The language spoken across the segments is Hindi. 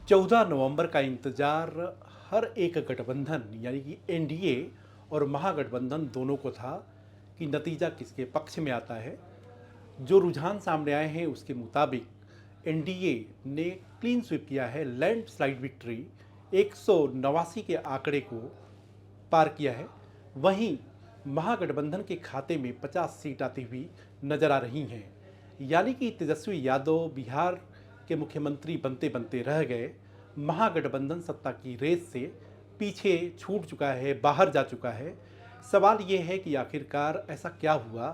14 नवंबर का इंतजार हर एक गठबंधन यानी कि एनडीए और महागठबंधन दोनों को था कि नतीजा किसके पक्ष में आता है। जो रुझान सामने आए हैं उसके मुताबिक एनडीए ने क्लीन स्वीप किया है, लैंडस्लाइड विक्ट्री 189 के आंकड़े को पार किया है। वहीं महागठबंधन के खाते में 50 सीट आती हुई नजर आ रही हैं। यानी कि तेजस्वी यादव बिहार के मुख्यमंत्री बनते बनते रह गए। महागठबंधन सत्ता की रेस से पीछे छूट चुका है, बाहर जा चुका है। सवाल ये है कि आखिरकार ऐसा क्या हुआ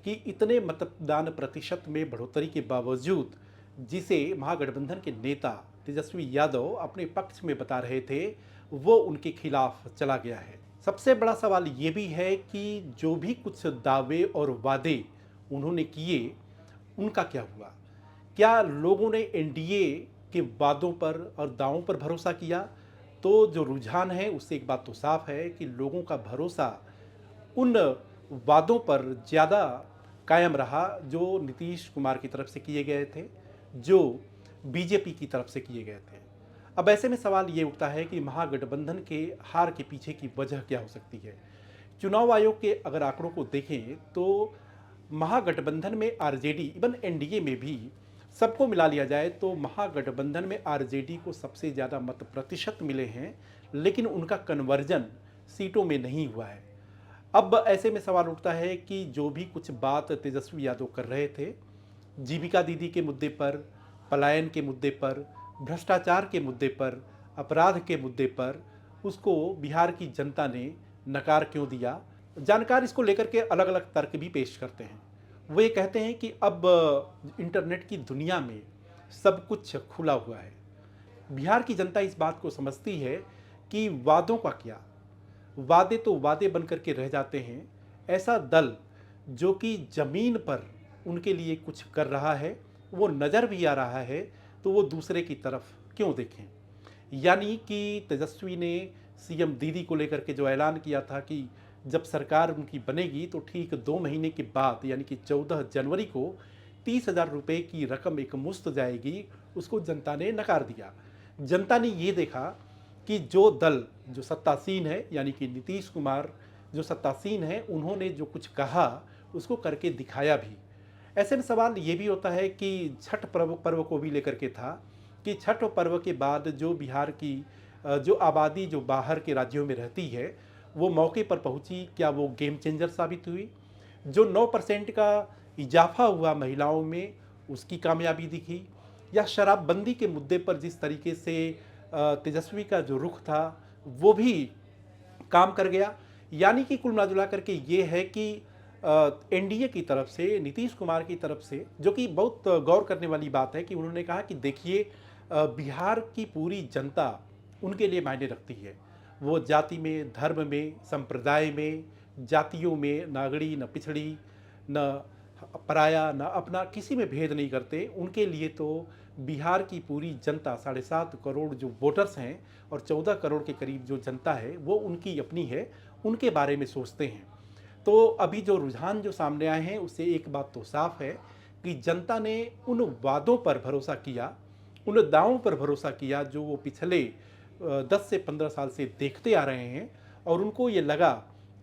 कि इतने मतदान प्रतिशत में बढ़ोतरी के बावजूद जिसे महागठबंधन के नेता तेजस्वी यादव अपने पक्ष में बता रहे थे वो उनके खिलाफ चला गया है। सबसे बड़ा सवाल ये भी है कि जो भी कुछ दावे और वादे उन्होंने किए उनका क्या हुआ। क्या लोगों ने एनडीए के वादों पर और दावों पर भरोसा किया? तो जो रुझान है उससे एक बात तो साफ है कि लोगों का भरोसा उन वादों पर ज़्यादा कायम रहा जो नीतीश कुमार की तरफ से किए गए थे, जो बीजेपी की तरफ से किए गए थे। अब ऐसे में सवाल ये उठता है कि महागठबंधन के हार के पीछे की वजह क्या हो सकती है। चुनाव आयोग के अगर आंकड़ों को देखें तो महागठबंधन में आरजेडी, इवन एनडीए में भी सबको मिला लिया जाए तो महागठबंधन में आरजेडी को सबसे ज़्यादा मत प्रतिशत मिले हैं, लेकिन उनका कन्वर्जन सीटों में नहीं हुआ है। अब ऐसे में सवाल उठता है कि जो भी कुछ बात तेजस्वी यादव कर रहे थे, जीविका दीदी के मुद्दे पर, पलायन के मुद्दे पर, भ्रष्टाचार के मुद्दे पर, अपराध के मुद्दे पर, उसको बिहार की जनता ने नकार क्यों दिया। जानकार इसको लेकर के अलग अलग तर्क भी पेश करते हैं। वो ये कहते हैं कि अब इंटरनेट की दुनिया में सब कुछ खुला हुआ है। बिहार की जनता इस बात को समझती है कि वादों का क्या, वादे तो वादे बन करके रह जाते हैं। ऐसा दल जो कि ज़मीन पर उनके लिए कुछ कर रहा है, वो नज़र भी आ रहा है, तो वो दूसरे की तरफ क्यों देखें। यानी कि तेजस्वी ने सीएम दीदी को लेकर के जो ऐलान किया था कि जब सरकार उनकी बनेगी तो ठीक 2 महीने के बाद यानी कि 14 जनवरी को 30,000 रुपये की रकम एक मुश्त जाएगी, उसको जनता ने नकार दिया। जनता ने ये देखा कि जो दल जो सत्तासीन है यानी कि नीतीश कुमार जो सत्तासीन है, उन्होंने जो कुछ कहा उसको करके दिखाया भी। ऐसे में सवाल ये भी होता है कि छठ पर्व को भी लेकर के था कि छठ पर्व के बाद जो बिहार की जो आबादी जो बाहर के राज्यों में रहती है वो मौके पर पहुंची, क्या वो गेम चेंजर साबित हुई। जो 9% का इजाफा हुआ महिलाओं में, उसकी कामयाबी दिखी। या शराबबंदी के मुद्दे पर जिस तरीके से तेजस्वी का जो रुख था वो भी काम कर गया। यानी कि कुल मिला जुला करके ये है कि एनडीए की तरफ से, नीतीश कुमार की तरफ से, जो कि बहुत गौर करने वाली बात है कि उन्होंने कहा कि देखिए बिहार की पूरी जनता उनके लिए मायने रखती है। वो जाति में, धर्म में, संप्रदाय में, जातियों में, न अगड़ी न पिछड़ी, न पराया न अपना, किसी में भेद नहीं करते। उनके लिए तो बिहार की पूरी जनता, 7.5 करोड़ जो वोटर्स हैं और 14 करोड़ के करीब जो जनता है वो उनकी अपनी है, उनके बारे में सोचते हैं। तो अभी जो रुझान जो सामने आए हैं उससे एक बात तो साफ है कि जनता ने उन वादों पर भरोसा किया, उन दावों पर भरोसा किया जो वो पिछले 10 से 15 साल से देखते आ रहे हैं। और उनको ये लगा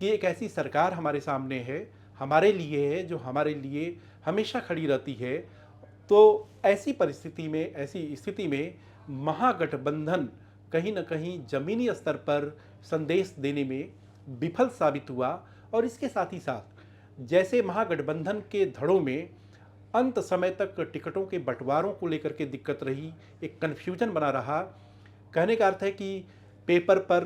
कि एक ऐसी सरकार हमारे सामने है, हमारे लिए है, जो हमारे लिए हमेशा खड़ी रहती है। तो ऐसी परिस्थिति में, ऐसी स्थिति में महागठबंधन कहीं ना कहीं ज़मीनी स्तर पर संदेश देने में विफल साबित हुआ। और इसके साथ ही साथ जैसे महागठबंधन के धड़ों में अंत समय तक टिकटों के बंटवारों को लेकर के दिक्कत रही, एक कन्फ्यूजन बना रहा। कहने का अर्थ है कि पेपर पर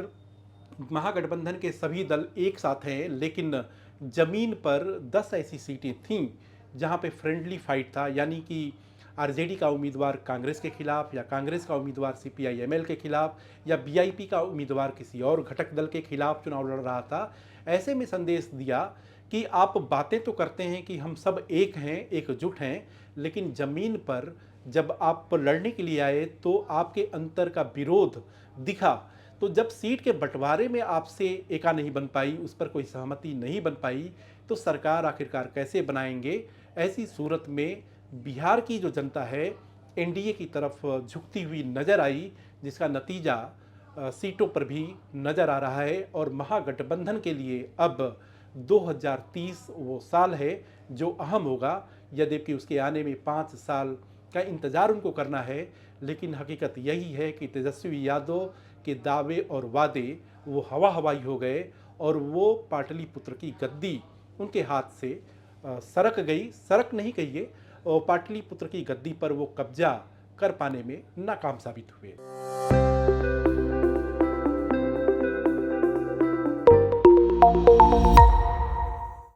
महागठबंधन के सभी दल एक साथ हैं, लेकिन ज़मीन पर 10 ऐसी सीटें थीं जहां पे फ्रेंडली फाइट था। यानी कि आरजेडी का उम्मीदवार कांग्रेस के खिलाफ, या कांग्रेस का उम्मीदवार सीपीआई-एमएल के खिलाफ, या बीआईपी का उम्मीदवार किसी और घटक दल के खिलाफ चुनाव लड़ रहा था। ऐसे में संदेश दिया कि आप बातें तो करते हैं कि हम सब एक हैं, एकजुट हैं, लेकिन ज़मीन पर जब आप लड़ने के लिए आए तो आपके अंतर का विरोध दिखा। तो जब सीट के बंटवारे में आपसे एका नहीं बन पाई, उस पर कोई सहमति नहीं बन पाई, तो सरकार आखिरकार कैसे बनाएंगे। ऐसी सूरत में बिहार की जो जनता है एनडीए की तरफ झुकती हुई नज़र आई, जिसका नतीजा सीटों पर भी नज़र आ रहा है। और महागठबंधन के लिए अब 2030 वो साल है जो अहम होगा, यद्यपि उसके आने में 5 साल का इंतज़ार उनको करना है। लेकिन हकीकत यही है कि तेजस्वी यादव के दावे और वादे वो हवा हवाई हो गए और वो पाटलिपुत्र की गद्दी उनके हाथ से सरक गई। सरक नहीं कहिए, और पाटलिपुत्र की गद्दी पर वो कब्जा कर पाने में नाकाम साबित हुए।